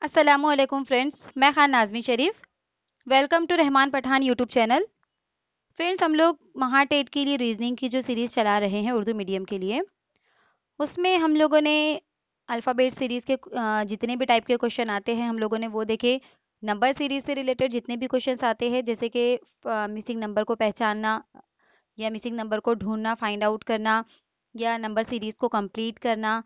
अस्सलामुअलैकुम फ्रेंड्स, मैं Khan Nazmi Sharif. Welcome to Rahman Pathan YouTube channel. Friends, हम लोग महाटेट के लिए रीजनिंग की जो सीरीज़ चला रहे हैं उर्दू मीडियम के लिए, उसमें हम लोगों ने अल्फ़ाबेट सीरीज़ के जितने भी टाइप के क्वेश्चन आते हैं हम लोगों ने वो देखे। नंबर सीरीज़ से रिलेटेड जितने भी क्वेश्चंस आते हैं, जैसे कि मिसिंग नंबर को पहचानना या मिसिंग नंबर को ढूंढना, फाइंड आउट करना या नंबर सीरीज़ को कंप्लीट करना।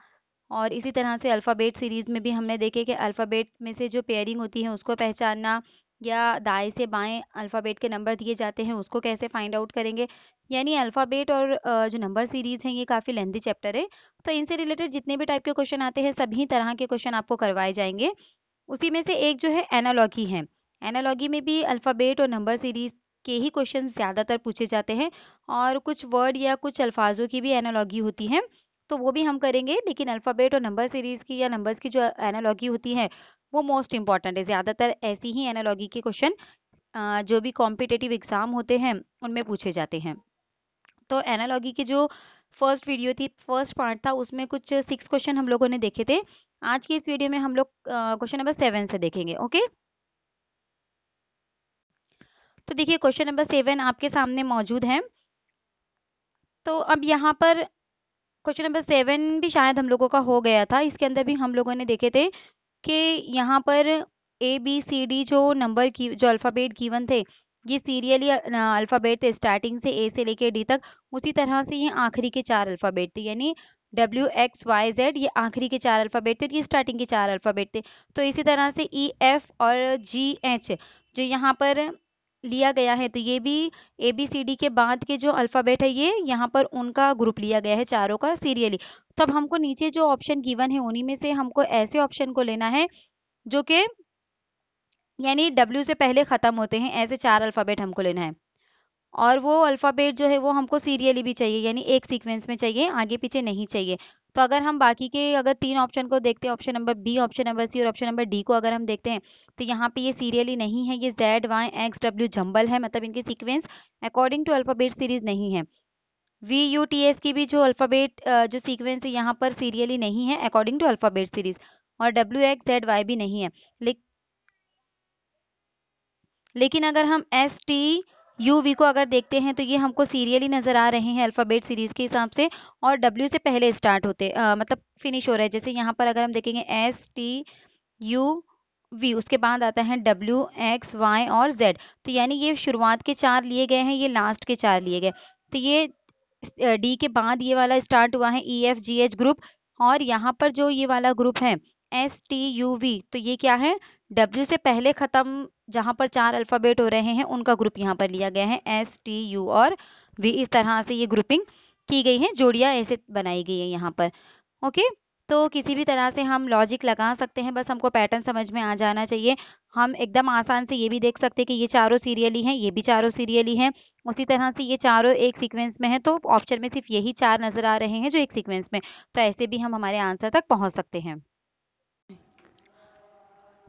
और इसी तरह से अल्फ़ाबेट सीरीज़ में भी हमने देखे कि अल्फ़ाबेट में से जो पेयरिंग होती है उसको पहचानना, या दाएं से बाएं अल्फ़ाबेट के नंबर दिए जाते हैं उसको कैसे फाइंड आउट करेंगे। यानी अल्फ़ाबेट और जो नंबर सीरीज़ हैं ये काफ़ी लेंथी चैप्टर है। तो इनसे रिलेटेड जितने भी टाइप के क्वेश्चन आते हैं सभी तरह के क्वेश्चन आपको करवाए जाएंगे। उसी में से एक जो है एनालॉगी है। एनालॉगी में भी अल्फ़ाबेट और नंबर सीरीज़ के ही क्वेश्चन ज़्यादातर पूछे जाते हैं, और कुछ वर्ड या कुछ अल्फाजों की भी एनालॉगी होती है, तो वो भी हम करेंगे। लेकिन अल्फ़ाबेट और नंबर सीरीज़ की या नंबर्स की जो एनालॉगी होती है वो मोस्ट इम्पॉर्टेंट है। ज़्यादातर ऐसी ही एनालॉगी के क्वेश्चन जो भी कॉम्पिटिटिव एग्ज़ाम होते हैं उनमें पूछे जाते हैं। तो एनालॉगी की जो फर्स्ट वीडियो थी, फर्स्ट पार्ट था, उसमें कुछ 6 क्वेश्चन हम लोगों ने देखे थे। आज की इस वीडियो में हम लोग क्वेश्चन नंबर 7 से देखेंगे। ओके, तो देखिए क्वेश्चन नंबर 7 आपके सामने मौजूद है। तो अब यहाँ पर क्वेश्चन नंबर 7 भी शायद हम लोगों का हो गया था। इसके अंदर भी हम लोगों ने देखे थे कि यहाँ पर ए बी सी डी जो नंबर की जो अल्फ़ाबेट गिवन थे, ये सीरियली अल्फ़ाबेट थे, स्टार्टिंग से ए से लेके डी तक। उसी तरह से ये आखिरी के 4 अल्फ़ाबेट थे, यानी डब्ल्यू एक्स वाई जेड ये आखिरी के 4 अल्फ़ाबेट थे और ये स्टार्टिंग के 4 अल्फ़ाबेट थे। तो इसी तरह से ई एफ और जी एच जो यहाँ पर लिया गया है, तो ये भी ए बी सी डी के बाद के जो अल्फ़ाबेट है ये यहाँ पर उनका ग्रुप लिया गया है, चारों का सीरियली। तो अब हमको नीचे जो ऑप्शन गिवन है उन्हीं में से हमको ऐसे ऑप्शन को लेना है जो कि यानी डब्ल्यू से पहले खत्म होते हैं, ऐसे 4 अल्फ़ाबेट हमको लेना है। और वो अल्फ़ाबेट जो है वो हमको सीरियली भी चाहिए, यानी एक सीक्वेंस में चाहिए, आगे पीछे नहीं चाहिए। तो अगर हम बाकी के अगर 3 ऑप्शन को देखते हैं, option number B, option number C और ऑप्शन नंबर डी को अगर हम देखते हैं, तो यहाँ पे ये सीरियली नहीं है, ये Z Y X W jumble है, मतलब इनकी sequence according to alphabet series नहीं है। वी यू टी एस की भी जो अल्फ़ाबेट जो सीक्वेंस है यहाँ पर सीरियली नहीं है अकॉर्डिंग टू अल्फ़ाबेट सीरीज। और डब्ल्यू एक्स जेड वाई भी नहीं है। लेकिन अगर हम एस टी यू वी को अगर देखते हैं तो ये हमको सीरियली नज़र आ रहे हैं अल्फ़ाबेट सीरीज़ के हिसाब से, और डब्ल्यू से पहले स्टार्ट होते मतलब फिनिश हो रहा है। जैसे यहाँ पर अगर हम देखेंगे एस टी यू वी, उसके बाद आता है डब्ल्यू एक्स वाई और जेड। तो यानी ये शुरुआत के 4 लिए गए हैं, ये लास्ट के 4 लिए गए। तो ये डी के बाद ये वाला स्टार्ट हुआ है E F G H group, और यहाँ पर जो ये वाला ग्रुप है एस टी यू वी, तो ये क्या है, डब्ल्यू से पहले खत्म जहां पर 4 अल्फाबेट हो रहे हैं उनका ग्रुप यहाँ पर लिया गया है, एस टी यू और वी। इस तरह से ये ग्रुपिंग की गई है, जोड़ियां ऐसे बनाई गई है यहाँ पर। ओके, तो किसी भी तरह से हम लॉजिक लगा सकते हैं, बस हमको पैटर्न समझ में आ जाना चाहिए। हम एकदम आसान से ये भी देख सकते हैं कि ये चारों सीरियली हैं, ये भी चारों सीरियली हैं। उसी तरह से ये चारों एक सीक्वेंस में है, तो ऑप्शन में सिर्फ यही 4 नजर आ रहे हैं जो एक सीक्वेंस में। तो ऐसे भी हम हमारे आंसर तक पहुंच सकते हैं।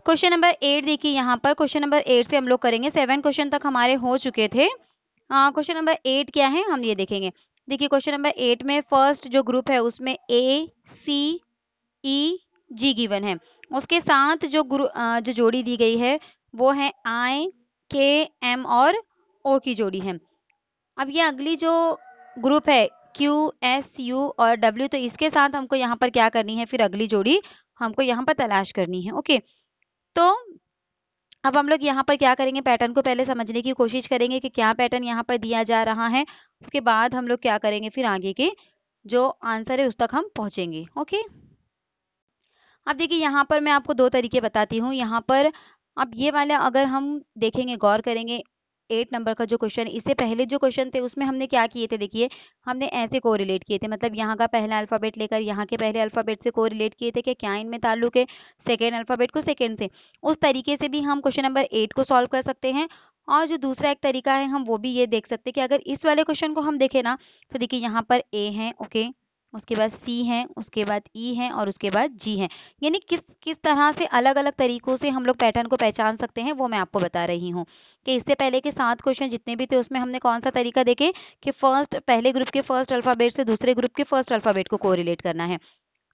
क्वेश्चन नंबर 8 देखिए, यहाँ पर क्वेश्चन नंबर 8 से हम लोग करेंगे। 7 क्वेश्चन तक हमारे हो चुके थे। क्वेश्चन नंबर 8 क्या है हम ये देखेंगे। देखिए क्वेश्चन नंबर 8 में फर्स्ट जो ग्रुप है उसमें ए सी ई जी गिवन है। उसके साथ जो जोड़ी दी गई है वो है आई के एम और ओ की जोड़ी है। अब ये अगली जो ग्रुप है क्यू एस यू और डब्ल्यू, तो इसके साथ हमको यहाँ पर क्या करनी है, फिर अगली जोड़ी हमको यहाँ पर तलाश करनी है। ओके, तो अब हम लोग यहाँ पर क्या करेंगे, पैटर्न को पहले समझने की कोशिश करेंगे कि क्या पैटर्न यहाँ पर दिया जा रहा है। उसके बाद हम लोग क्या करेंगे, फिर आगे के जो आंसर है उस तक हम पहुंचेंगे। ओके, अब देखिए यहाँ पर मैं आपको 2 तरीके बताती हूँ। यहाँ पर अब ये वाला अगर हम देखेंगे, गौर करेंगे, 8 नंबर का जो क्वेश्चन, इससे पहले जो क्वेश्चन थे उसमें हमने क्या किए थे, देखिए हमने ऐसे कोरिलेट किए थे, मतलब यहाँ का पहला अल्फ़ाबेट लेकर यहाँ के पहले अल्फ़ाबेट से कोरिलेट किए थे कि क्या इनमें ताल्लुक है, सेकेंड अल्फ़ाबेट को सेकेंड से। उस तरीके से भी हम क्वेश्चन नंबर 8 को सॉल्व कर सकते हैं। और जो दूसरा एक तरीका है, हम वो भी ये देख सकते हैं कि अगर इस वाले क्वेश्चन को हम देखें ना, तो देखिए यहाँ पर ए है, ओके, उसके बाद सी है, उसके बाद ई है और उसके बाद जी है। यानी किस किस तरह से अलग अलग तरीकों से हम लोग पैटर्न को पहचान सकते हैं वो मैं आपको बता रही हूँ। कि इससे पहले के 7 क्वेश्चन जितने भी थे उसमें हमने कौन सा तरीका देखे कि फर्स्ट पहले ग्रुप के फर्स्ट अल्फाबेट से दूसरे ग्रुप के फर्स्ट अल्फाबेट को कोरिलेट करना है।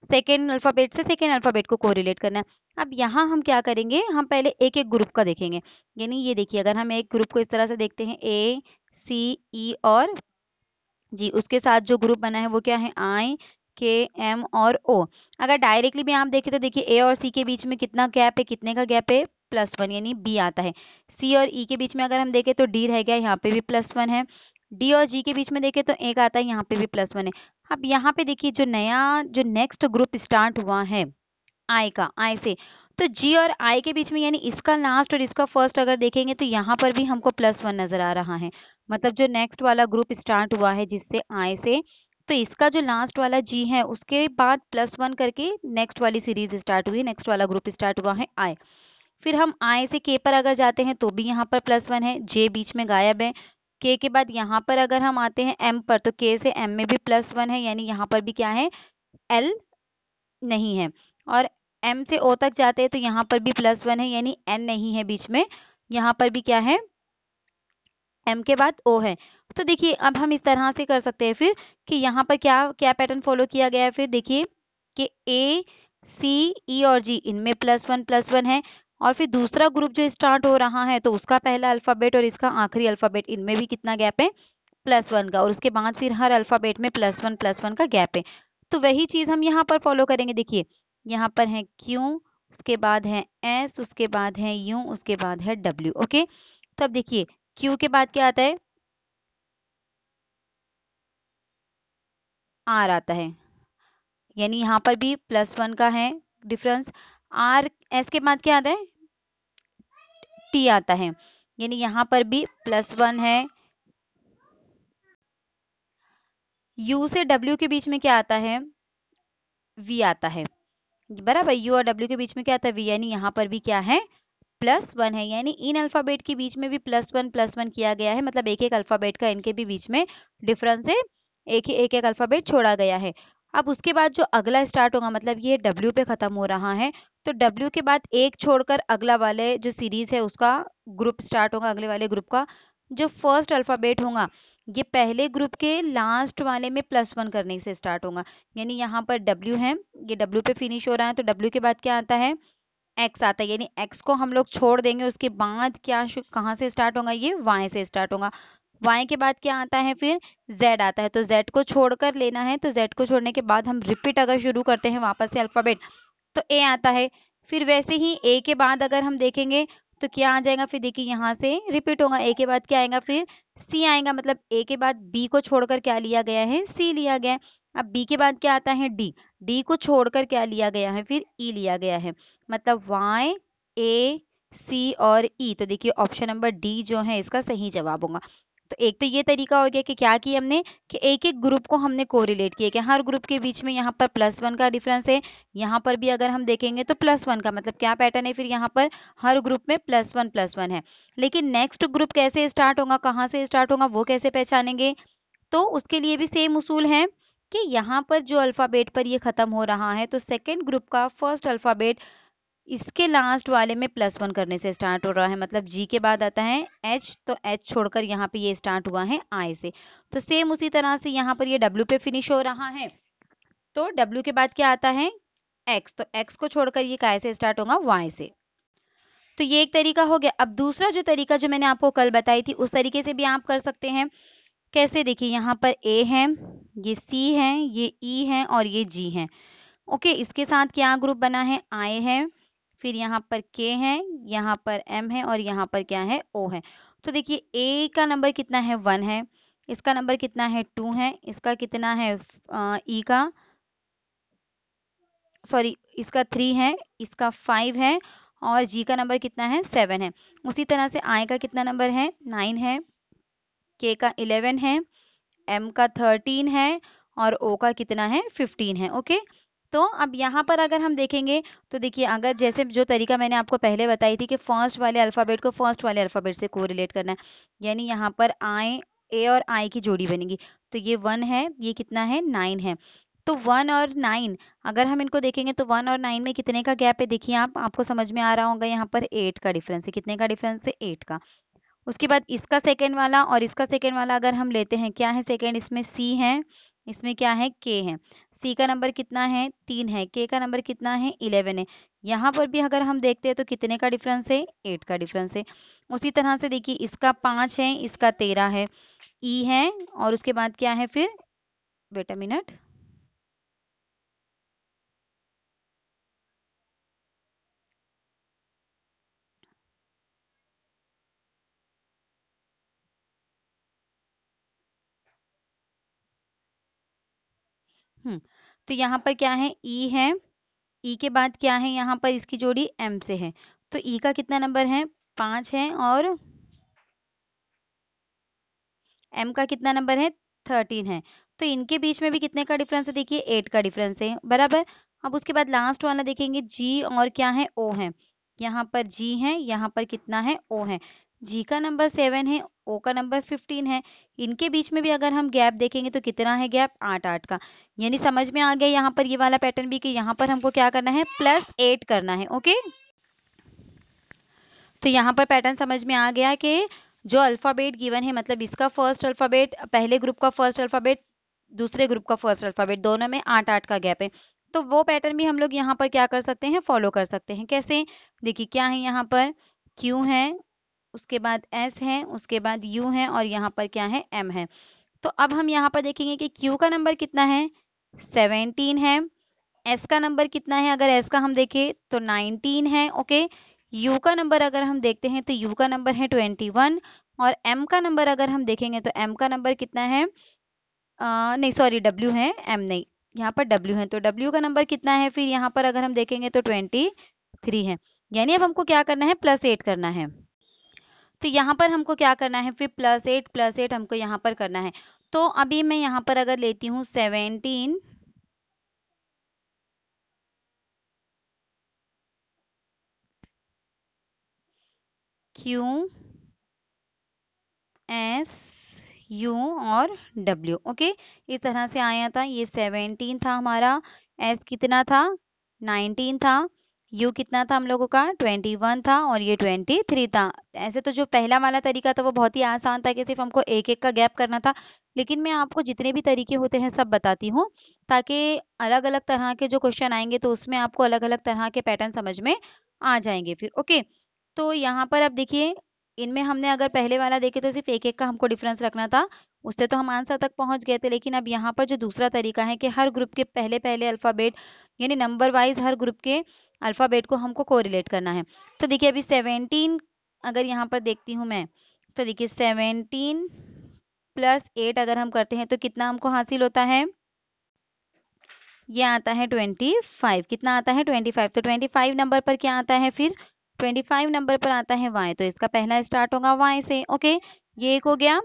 सेकेंड अल्फाबेट से सेकेंड अल्फाबेट को कोरिलेट करना है। अब यहाँ हम क्या करेंगे, हम पहले एक एक ग्रुप का देखेंगे। यानी ये देखिए, अगर हम एक ग्रुप को इस तरह से देखते हैं, ए सी ई और जी, उसके साथ जो ग्रुप बना है वो क्या है, आई के एम और ओ। अगर डायरेक्टली भी आप देखें तो देखिए ए और सी के बीच में कितना गैप है, कितने का गैप है, +1, यानी बी आता है। सी और ई के बीच में अगर हम देखें तो डी रह गया, यहाँ पे भी +1 है। डी और जी के बीच में देखें तो एक आता है, यहाँ पे भी +1 है। अब यहाँ पे देखिए जो नया जो नेक्स्ट ग्रुप स्टार्ट हुआ है आई का, आई से, तो जी और आई के बीच में यानी इसका लास्ट और इसका फर्स्ट अगर देखेंगे तो यहाँ पर भी हमको +1 नजर आ रहा है। मतलब जो नेक्स्ट वाला ग्रुप स्टार्ट हुआ है जिससे आई से, तो इसका जो लास्ट वाला जी है उसके बाद +1 करके नेक्स्ट वाली सीरीज स्टार्ट हुई है, नेक्स्ट वाला ग्रुप स्टार्ट हुआ है आई। फिर हम आई से के पर अगर जाते हैं तो भी यहाँ पर +1 है, जे बीच में गायब है। के के बाद यहाँ पर अगर हम आते हैं एम पर, तो के से एम में भी +1 है, यानी यहाँ पर भी क्या है, एल नहीं है। और एम से ओ तक जाते हैं तो यहाँ पर भी +1 है, यानी एन नहीं है बीच में, यहाँ पर भी क्या है, एम के बाद ओ है। तो देखिए अब हम इस तरह से कर सकते हैं फिर कि यहाँ पर क्या क्या पैटर्न फॉलो किया गया है, फिर देखिए कि ए सी ई और जी इनमें +1 है, और फिर दूसरा ग्रुप जो स्टार्ट हो रहा है तो उसका पहला अल्फाबेट और इसका आखिरी अल्फाबेट, इनमें भी कितना गैप है, +1 का, और उसके बाद फिर हर अल्फाबेट में +1 का गैप है। तो वही चीज हम यहाँ पर फॉलो करेंगे। देखिए यहाँ पर है क्यू, उसके बाद है एस, उसके बाद है यू, उसके बाद है डब्ल्यू। ओके, तो अब देखिए क्यू के बाद क्या आता है, आर आता है, यानी यहाँ पर भी +1 का है डिफरेंस। आर एस के बाद क्या आता है, टी आता है, यानी यहाँ पर भी +1 है। यू से डब्ल्यू के बीच में क्या आता है, वी आता है, बराबर। यू और डब्ल्यू के बीच में क्या आता है, वी, यानी यहाँ पर भी क्या है, +1 है। यानी इन अल्फाबेट के बीच में भी +1 किया गया है, मतलब एक एक अल्फाबेट का इनके भी बीच में डिफरेंस है, एक अल्फाबेट छोड़ा गया है। अब उसके बाद जो अगला स्टार्ट होगा, मतलब ये W पे खत्म हो रहा है, तो W के बाद एक छोड़कर अगला वाले जो सीरीज है उसका ग्रुप स्टार्ट होगा, अगले वाले ग्रुप का जो फर्स्ट अल्फाबेट होगा ये पहले ग्रुप के लास्ट वाले में +1 करने से स्टार्ट होगा। यानी यहाँ पर W है, ये W पे फिनिश हो रहा है, तो W के बाद क्या आता है, एक्स आता है, यानी एक्स को हम लोग छोड़ देंगे, उसके बाद क्या कहाँ से स्टार्ट होगा, ये वाई से स्टार्ट होगा। वाई के बाद क्या आता है, फिर जेड आता है, तो जेड को छोड़कर लेना है, तो जेड को छोड़ने के बाद हम रिपीट अगर शुरू करते हैं वापस से अल्फाबेट, तो ए आता है। फिर वैसे ही ए के बाद अगर हम देखेंगे तो क्या आ जाएगा, फिर देखिए यहाँ से रिपीट होगा, ए के बाद क्या आएगा, फिर सी आएगा, मतलब ए के बाद बी को छोड़कर क्या लिया गया है, सी लिया गया है। अब बी के बाद क्या आता है, डी, डी को छोड़कर क्या लिया गया है, फिर ई लिया गया है, मतलब वाई ए सी और ई। तो देखिए ऑप्शन नंबर डी जो है इसका सही जवाब होगा। तो एक तो ये तरीका हो गया कि क्या किया हमने, कि एक एक ग्रुप को हमने कोरिलेट किया, कि हर ग्रुप के बीच में यहाँ पर +1 का डिफरेंस है, यहाँ पर भी अगर हम देखेंगे तो +1 का, मतलब क्या पैटर्न है, फिर यहाँ पर हर ग्रुप में +1 है। लेकिन नेक्स्ट ग्रुप कैसे स्टार्ट होगा, कहाँ से स्टार्ट होगा, वो कैसे पहचानेंगे, तो उसके लिए भी सेम उसूल है कि यहाँ पर जो अल्फाबेट पर ये खत्म हो रहा है तो सेकेंड ग्रुप का फर्स्ट अल्फाबेट इसके लास्ट वाले में +1 करने से स्टार्ट हो रहा है, मतलब जी के बाद आता है एच, तो एच छोड़कर यहाँ पे ये स्टार्ट हुआ है आई से। तो सेम उसी तरह से यहाँ पर ये डब्ल्यू पे फिनिश हो रहा है, तो डब्ल्यू के बाद क्या आता है, एक्स, तो एक्स को छोड़कर ये काय से स्टार्ट होगा, वाई से। तो ये एक तरीका हो गया। अब दूसरा जो तरीका जो मैंने आपको कल बताई थी उस तरीके से भी आप कर सकते हैं। कैसे, देखिए यहाँ पर ए है, ये सी है, ये ई है और ये जी है। ओके, इसके साथ क्या ग्रुप बना है, आई है, फिर यहाँ पर के है, यहाँ पर एम है और यहाँ पर क्या है, ओ है। तो देखिए ए का नंबर कितना है, 1 है, इसका नंबर कितना है, 2 है, इसका कितना है, ई का सॉरी इसका 3 है, इसका 5 है और जी का नंबर कितना है, 7 है। उसी तरह से आई का कितना नंबर है, 9 है, के का 11 है, एम का 13 है और ओ का कितना है, 15 है। ओके, तो अब यहाँ पर अगर हम देखेंगे तो देखिए अगर जैसे जो तरीका मैंने आपको पहले बताई थी कि फर्स्ट वाले अल्फाबेट को फर्स्ट वाले अल्फाबेट से कोरिलेट करना है, यानी यहाँ पर आई, ए और आई की जोड़ी बनेगी, तो ये 1 है, ये कितना है, 9 है। तो 1 और 9 अगर हम इनको देखेंगे तो 1 और 9 में कितने का गैप है, देखिए आपको समझ में आ रहा होगा, यहाँ पर 8 का डिफरेंस है, कितने का डिफरेंस है, 8 का। उसके बाद इसका सेकेंड वाला और इसका सेकेंड वाला अगर हम लेते हैं, क्या है सेकेंड, इसमें सी है, इसमें क्या है k है। c का नंबर कितना है 3 है, k का नंबर कितना है 11 है। यहाँ पर भी अगर हम देखते हैं तो कितने का डिफरेंस है 8 का डिफरेंस है। उसी तरह से देखिए इसका 5 है, इसका 13 है, e है और उसके बाद क्या है फिर, वेट अ मिनट, तो यहाँ पर क्या है e है, e के बाद क्या है यहाँ पर इसकी जोड़ी m से है, तो e का कितना नंबर है 5 है और m का कितना नंबर है 13 है। तो इनके बीच में भी कितने का डिफरेंस है देखिए 8 का डिफरेंस है बराबर। अब उसके बाद लास्ट वाला देखेंगे g और क्या है o है, यहाँ पर g है, यहाँ पर कितना है o है। g का नंबर 7 है, o का नंबर 15 है। इनके बीच में भी अगर हम गैप देखेंगे तो कितना है गैप 8 का। यानी समझ में आ गया यहाँ पर ये वाला पैटर्न भी कि यहाँ पर हमको क्या करना है +8 करना है। ओके, तो यहाँ पर पैटर्न समझ में आ गया कि जो अल्फाबेट गिवन है मतलब इसका फर्स्ट अल्फाबेट, पहले ग्रुप का फर्स्ट अल्फाबेट, दूसरे ग्रुप का फर्स्ट अल्फाबेट, दोनों में 8-8 का गैप है। तो वो पैटर्न भी हम लोग यहाँ पर क्या कर सकते हैं फॉलो कर सकते हैं। कैसे, देखिए क्या है यहाँ पर Q है, उसके बाद S है, उसके बाद U है और यहाँ पर क्या है M है। तो अब हम यहाँ पर देखेंगे कि Q का नंबर कितना है 17 है, S का नंबर कितना है, अगर S का हम देखें तो 19 है। ओके, U का नंबर अगर हम देखते हैं तो U का नंबर है 21 और M का नंबर अगर हम देखेंगे तो M का नंबर कितना है, नहीं सॉरी W है, M नहीं, यहाँ पर W है। तो W का नंबर कितना है फिर यहाँ पर अगर हम देखेंगे तो 23 है। यानी अब हमको क्या करना है +8 करना है। तो यहाँ पर हमको क्या करना है फिर +8 हमको यहाँ पर करना है। तो अभी मैं यहाँ पर अगर लेती हूँ 17 Q S U और W। ओके, इस तरह से आया था। ये 17 था हमारा, S कितना था 19 था, U कितना था हम लोगों का 21 था और ये 23 था। ऐसे तो जो पहला वाला तरीका था वो बहुत ही आसान था कि सिर्फ हमको एक एक का गैप करना था, लेकिन मैं आपको जितने भी तरीके होते हैं सब बताती हूँ ताकि अलग अलग तरह के जो क्वेश्चन आएंगे तो उसमें आपको अलग अलग तरह के पैटर्न समझ में आ जाएंगे फिर। ओके, तो यहाँ पर अब देखिए इनमें हमने अगर पहले वाला देखे तो सिर्फ एक एक का हमको डिफरेंस रखना था, उससे तो हम आंसर तक पहुंच गए थे। लेकिन अब यहाँ पर जो दूसरा तरीका है कि हर ग्रुप के पहले पहले अल्फाबेट यानी नंबर वाइज हर ग्रुप के अल्फाबेट को हमको कोरिलेट करना है। तो देखिए अभी 17 अगर यहाँ पर देखती हूँ मैं, तो देखिए 17 +8 अगर हम करते हैं तो कितना हमको हासिल होता है, ये आता है 25। कितना आता है 25। तो 25 नंबर पर क्या आता है फिर 25 नंबर पर आता है y, तो इसका पहला स्टार्ट होगा y से। ओके, ये एक हो गया।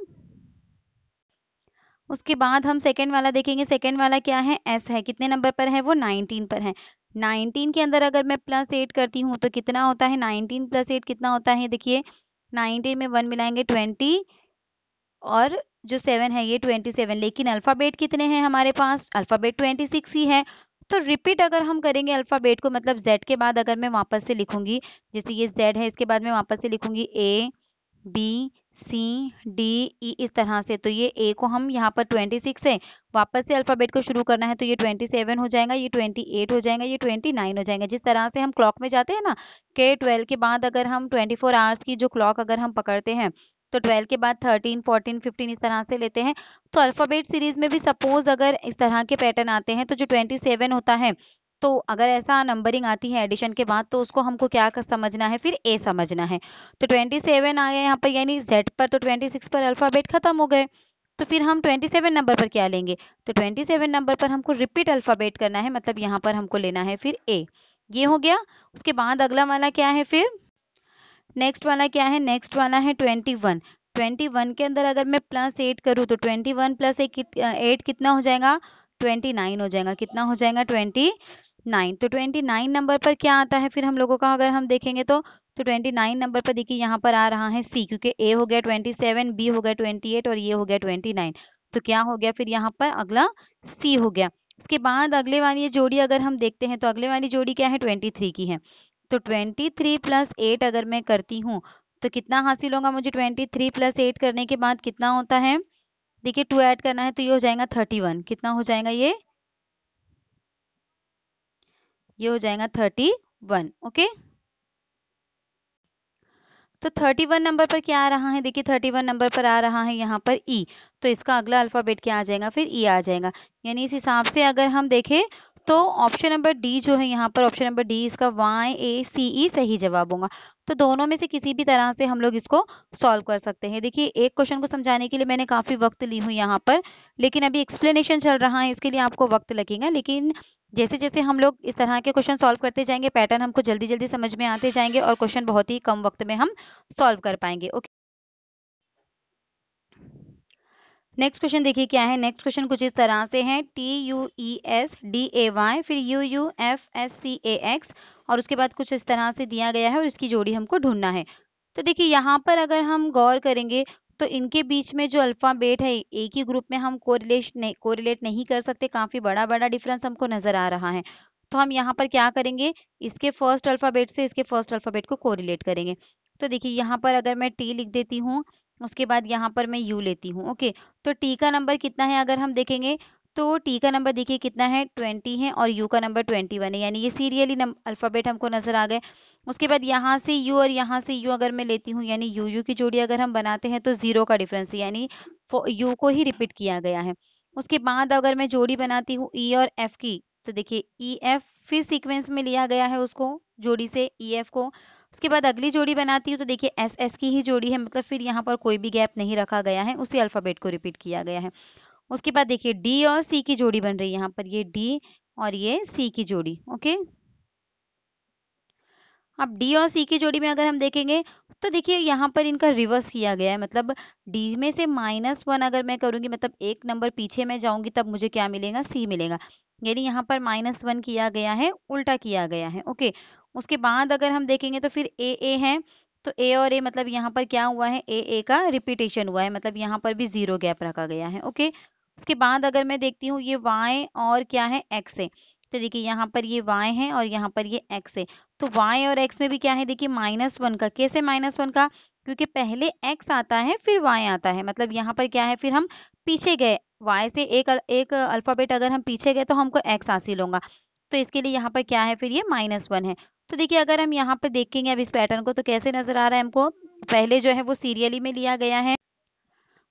उसके बाद हम सेकंड वाला देखेंगे। सेकंड वाला क्या है s है, कितने नंबर पर है वो 19 पर है। 19 के अंदर अगर मैं +8 करती हूँ तो कितना होता है 19 + 8 कितना होता है, देखिए 19 में 1 मिलाएंगे 20 और जो 7 है ये 27। लेकिन अल्फाबेट कितने हैं हमारे पास, अल्फाबेट 26 ही है। तो रिपीट अगर हम करेंगे अल्फाबेट को मतलब Z के बाद अगर मैं वापस से लिखूंगी, जैसे ये Z है इसके बाद मैं वापस से लिखूंगी A B C D E इस तरह से। तो ये A को हम यहाँ पर 26 है, वापस से अल्फाबेट को शुरू करना है तो ये 27 हो जाएगा, ये 28 हो जाएगा, ये 29 हो जाएगा। जिस तरह से हम क्लॉक में जाते हैं ना कि 12 के बाद अगर हम 24 आवर्स की जो क्लॉक अगर हम पकड़ते हैं तो 12 के बाद 13 14 15 इस तरह से लेते हैं। तो अल्फाबेट सीरीज में भी सपोज अगर इस तरह के पैटर्न आते हैं तो जो 27 होता है, तो अगर ऐसा नंबरिंग आती है एडिशन के बाद तो उसको हमको क्या समझना है फिर ए समझना है। तो 27 आ गया यहाँ पर, यानी जेड पर तो 26 पर अल्फाबेट खत्म हो गए। तो फिर हम 27 नंबर पर क्या लेंगे, तो 27 नंबर पर हमको रिपीट अल्फाबेट करना है, मतलब यहाँ पर हमको लेना है फिर ए। ये हो गया। उसके बाद अगला वाला क्या है फिर, नेक्स्ट वाला क्या है, नेक्स्ट वाला है 21। 21 के अंदर अगर मैं +8 करूँ तो 21 + 8 कितना हो जाएगा 29 हो जाएगा। कितना हो जाएगा 29। तो 29 नंबर पर क्या आता है फिर हम लोगों का अगर हम देखेंगे तो 29 नंबर पर देखिए यहाँ पर आ रहा है सी, क्योंकि ए हो गया 27, बी हो गया 28 और ये हो गया 29। तो क्या हो गया फिर यहाँ पर अगला सी हो गया। उसके बाद अगले वाली जोड़ी अगर हम देखते हैं तो अगले वाली जोड़ी क्या है 23 की है। तो 23 + 8 अगर मैं करती हूँ तो कितना हासिल होगा मुझे, 23 + 8 करने के बाद कितना होता है देखिए 2 ऐड करना है तो ये हो जाएगा 31। कितना हो जाएगा ये हो जाएगा 31। ओके, तो 31 नंबर पर क्या आ रहा है, देखिए 31 नंबर पर आ रहा है यहाँ पर ई, तो इसका अगला अल्फाबेट क्या आ जाएगा, फिर ई आ जाएगा। यानी इस हिसाब से अगर हम देखें तो ऑप्शन नंबर डी जो है यहाँ पर, ऑप्शन नंबर डी इसका YACE सही जवाब होगा। तो दोनों में से किसी भी तरह से हम लोग इसको सॉल्व कर सकते हैं। देखिए एक क्वेश्चन को समझाने के लिए मैंने काफी वक्त ली हूँ यहाँ पर, लेकिन अभी एक्सप्लेनेशन चल रहा है, इसके लिए आपको वक्त लगेगा। लेकिन जैसे जैसे हम लोग इस तरह के क्वेश्चन सॉल्व करते जाएंगे, पैटर्न हमको जल्दी जल्दी समझ में आते जाएंगे और क्वेश्चन बहुत ही कम वक्त में हम सॉल्व कर पाएंगे। ओके, नेक्स्ट क्वेश्चन देखिए क्या है। नेक्स्ट क्वेश्चन कुछ इस तरह से है, TUESDAY फिर UUFSCAX और उसके बाद कुछ इस तरह से दिया गया है और इसकी जोड़ी हमको ढूंढना है। तो देखिए यहाँ पर अगर हम गौर करेंगे तो इनके बीच में जो अल्फाबेट है एक ही ग्रुप में हम कोरिलेट नहीं कर सकते, काफी बड़ा बड़ा डिफरेंस हमको नजर आ रहा है। तो हम यहाँ पर क्या करेंगे, इसके फर्स्ट अल्फाबेट से इसके फर्स्ट अल्फाबेट को कोरिलेट करेंगे। तो देखिए यहाँ पर अगर मैं टी लिख देती हूँ, उसके बाद यहाँ पर मैं यू लेती हूँ। ओके, तो टी का नंबर कितना है अगर हम देखेंगे तो टी का नंबर देखिए कितना है 20 है और यू का नंबर 21 है, यानी ये सीरियली अल्फाबेट हमको नजर आ गए। उसके बाद यहाँ से यू और यहाँ से यू अगर मैं लेती हूँ, यानी यू यू की जोड़ी अगर हम बनाते हैं तो 0 का डिफरेंस है, यानी यू को ही रिपीट किया गया है। उसके बाद अगर मैं जोड़ी बनाती हूँ ई और एफ की, तो देखिए ई एफ फिर सीक्वेंस में लिया गया है उसको जोड़ी से ई एफ को। उसके बाद अगली जोड़ी बनाती हूँ तो देखिए एस एस की ही जोड़ी है, मतलब फिर यहाँ पर कोई भी गैप नहीं रखा गया है, उसी अल्फाबेट को रिपीट किया गया है। उसके बाद देखिए डी और सी की जोड़ी बन रही है यहाँ पर, ये डी और ये सी की जोड़ी। ओके, अब डी और सी की जोड़ी में अगर हम देखेंगे तो देखिए यहाँ पर इनका रिवर्स किया गया है, मतलब डी में से -1 अगर मैं करूंगी, मतलब एक नंबर पीछे मैं जाऊंगी तब मुझे क्या मिलेगा, सी मिलेगा। यानी यहाँ पर -1 किया गया है, उल्टा किया गया है। ओके, उसके बाद अगर हम देखेंगे तो फिर ए है, तो ए और ए मतलब यहाँ पर क्या हुआ है, ए का रिपीटेशन हुआ है, मतलब यहाँ पर भी 0 गैप रखा गया है। ओके, उसके बाद अगर मैं देखती हूँ ये वाई और क्या है, एक्स है, तो देखिए यहाँ पर ये y है और यहाँ पर ये x है। तो y और x में भी क्या है, देखिए -1 का। कैसे -1 का, क्योंकि पहले x आता है फिर y आता है, मतलब यहाँ पर क्या है, फिर हम पीछे गए, y से एक अल्फाबेट अगर हम पीछे गए तो हमको x हासिल होगा। तो इसके लिए यहाँ पर क्या है, फिर ये -1 है। तो देखिए अगर हम यहाँ पे देखेंगे अब इस पैटर्न को तो कैसे नजर आ रहा है हमको, पहले जो है वो सीरियली में लिया गया है।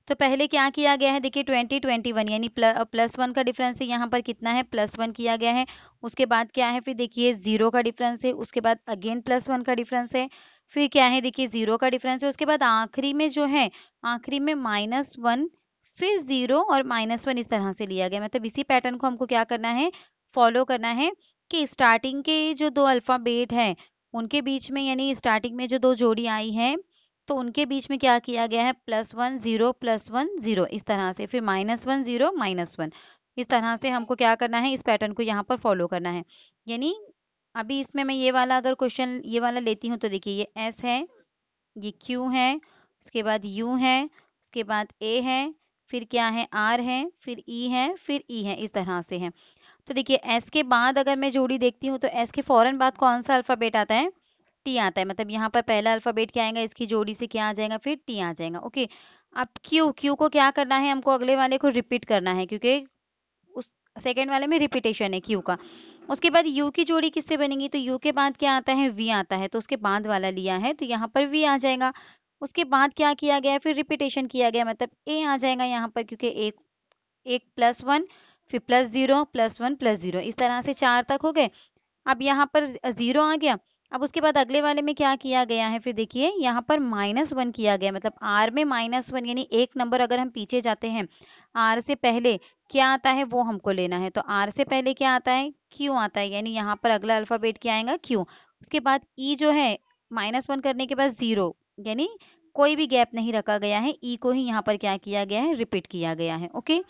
तो पहले क्या किया गया है, देखिए 20 21 यानी +1 का डिफरेंस है, यहाँ पर कितना है, +1 किया गया है। उसके बाद क्या है, फिर देखिए 0 का डिफरेंस है, उसके बाद अगेन +1 का डिफरेंस है, फिर क्या है, देखिए 0 का डिफरेंस है। उसके बाद आखिरी में जो है, आखिरी में -1 फिर 0 और -1 इस तरह से लिया गया, मतलब इसी पैटर्न को हमको क्या करना है, फॉलो करना है कि स्टार्टिंग के जो दो अल्फाबेट है उनके बीच में, यानी स्टार्टिंग में जो दो जोड़ी आई है तो उनके बीच में क्या किया गया है, +1 0 +1 0 इस तरह से, फिर -1 0 -1 इस तरह से हमको क्या करना है, इस पैटर्न को यहाँ पर फॉलो करना है। यानी अभी इसमें मैं ये वाला अगर क्वेश्चन ये वाला लेती हूँ तो देखिए ये एस है, ये क्यू है, उसके बाद यू है, उसके बाद ए है, फिर क्या है, आर है, फिर ई है, फिर ई है, इस तरह से है। तो देखिए एस के बाद अगर मैं जोड़ी देखती हूँ तो एस के फौरन बाद कौन सा अल्फाबेट आता है, टी आता है, मतलब यहाँ पर पहला अल्फाबेट क्या आएगा, इसकी जोड़ी से क्या आ जाएगा, फिर टी आ जाएगा। ओके, अब क्यू, क्यू को क्या करना है, हमको अगले वाले को रिपीट करना है, क्योंकि उस सेकेंड वाले में रिपीटेशन है क्यू का। उसके बाद यू की जोड़ी किससे बनेगी, तो यू के बाद क्या आता है, वी आता है, तो उसके बाद वाला लिया है तो यहाँ पर वी आ जाएगा। उसके बाद क्या किया गया है, फिर रिपीटेशन किया गया, मतलब ए आ जाएगा यहाँ पर, क्योंकि एक एक +1 फिर +0 +1 +0 इस तरह से 4 तक हो गए। अब यहाँ पर 0 आ गया। अब उसके बाद अगले वाले में क्या किया गया है, फिर देखिए यहाँ पर -1 किया गया, मतलब आर में -1 यानी एक नंबर अगर हम पीछे जाते हैं, आर से पहले क्या आता है वो हमको लेना है। तो आर से पहले क्या आता है, क्यू आता है, यानी यहाँ पर अगला अल्फाबेट क्या आएगा, क्यू। उसके बाद ई जो है, -1 करने के बाद 0, यानी कोई भी गैप नहीं रखा गया है, ई को ही यहाँ पर क्या किया गया है, रिपीट किया गया है। ओके,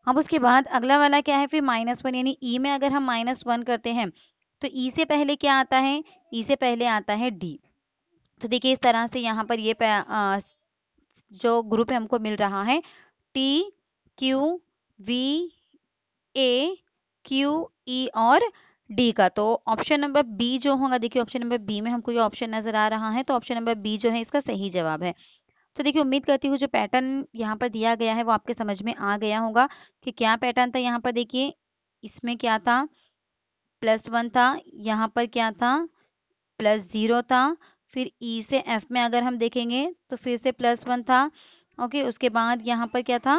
अब उसके बाद अगला वाला क्या है, फिर -1 यानी ई में अगर हम -1 करते हैं तो ई से पहले क्या आता है, ई से पहले आता है डी। तो देखिए इस तरह से यहाँ पर ये जो ग्रुप है हमको मिल रहा है, T Q V A Q E और डी का। तो ऑप्शन नंबर बी जो होगा, देखिए ऑप्शन नंबर बी में हमको ये ऑप्शन नजर आ रहा है, तो ऑप्शन नंबर बी जो है इसका सही जवाब है। तो देखिए उम्मीद करती हूँ जो पैटर्न यहाँ पर दिया गया है वो आपके समझ में आ गया होगा कि क्या पैटर्न था। यहाँ पर देखिए इसमें क्या था, +1 था, यहाँ पर क्या था, +0 था, फिर ई से एफ में अगर हम देखेंगे तो फिर से +1 था। ओके, उसके बाद यहाँ पर क्या था,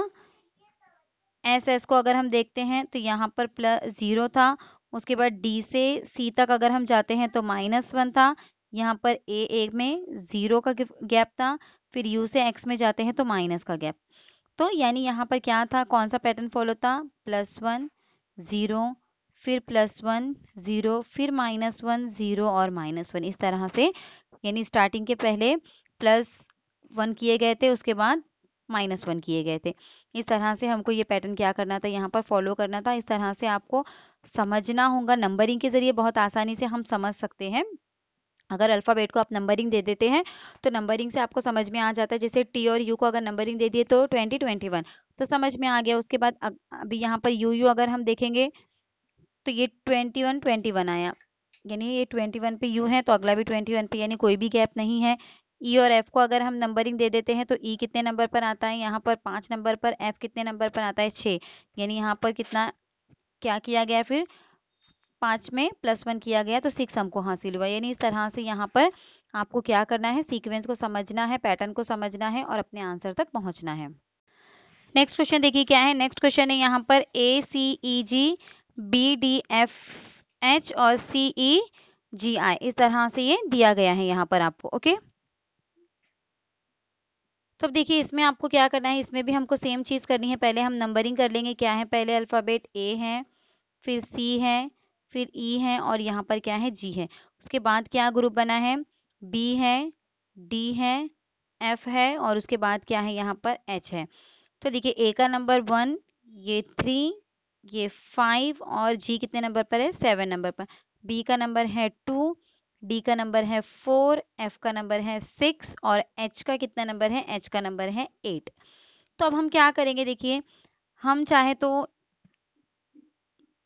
एस को अगर हम देखते हैं तो यहाँ पर +0 था। उसके बाद डी से सी तक अगर हम जाते हैं तो -1 था। यहाँ पर ए में 0 का गैप था। फिर यू से एक्स में जाते हैं तो माइनस का गैप। तो यानी यहाँ पर क्या था, कौन सा पैटर्न फॉलो था, +1 0 फिर +1 0 फिर -1 0 और -1, इस तरह से। यानी स्टार्टिंग के पहले +1 किए गए थे, उसके बाद -1 किए गए थे। इस तरह से हमको ये पैटर्न क्या करना था, यहाँ पर फॉलो करना था। इस तरह से आपको समझना होगा। नंबरिंग के जरिए बहुत आसानी से हम समझ सकते हैं। अगर अल्फ़ाबेट को आप नंबरिंग दे देते हैं तो नंबरिंग से आपको समझ में आ जाता है। जैसे टी और यू को अगर नंबरिंग दे दिए तो 20 21 तो समझ में आ गया। उसके बाद अभी यहाँ पर यू अगर हम देखेंगे तो ये 21 21 आया, यानी ये 21 पे यू है तो अगला भी 21 पे, यानी कोई भी गैप नहीं है। ई और एफ को अगर हम नंबरिंग दे देते हैं तो ई कितने नंबर पर आता है, यहाँ पर 5 नंबर पर, एफ कितने नंबर पर आता है 6, यानी यहाँ पर कितना क्या किया गया, फिर 5 में +1 किया गया तो 6 हमको हासिल हुआ। यानी इस तरह से यहाँ पर आपको क्या करना है, सीक्वेंस को समझना है, पैटर्न को समझना है और अपने आंसर तक पहुंचना है। नेक्स्ट क्वेश्चन देखिए क्या है। नेक्स्ट क्वेश्चन है यहाँ पर ACEG BDFH और CEGI, इस तरह से ये दिया गया है यहाँ पर आपको। ओके, तो अब देखिए इसमें आपको क्या करना है, इसमें भी हमको सेम चीज करनी है। पहले हम नंबरिंग कर लेंगे। क्या है, पहले अल्फाबेट ए है, फिर सी है, फिर ई है और यहाँ पर क्या है, जी है। उसके बाद क्या ग्रुप बना है, बी है, डी है, एफ है और उसके बाद क्या है, यहाँ पर एच है। तो देखिए ए का नंबर 1, ये 3, ये 5 और जी कितने नंबर पर है, 7 नंबर पर। बी का नंबर है 2, डी का नंबर है 4, एफ का नंबर है 6 और एच का कितना नंबर है, एच का नंबर है 8। तो अब हम क्या करेंगे, देखिए हम चाहे तो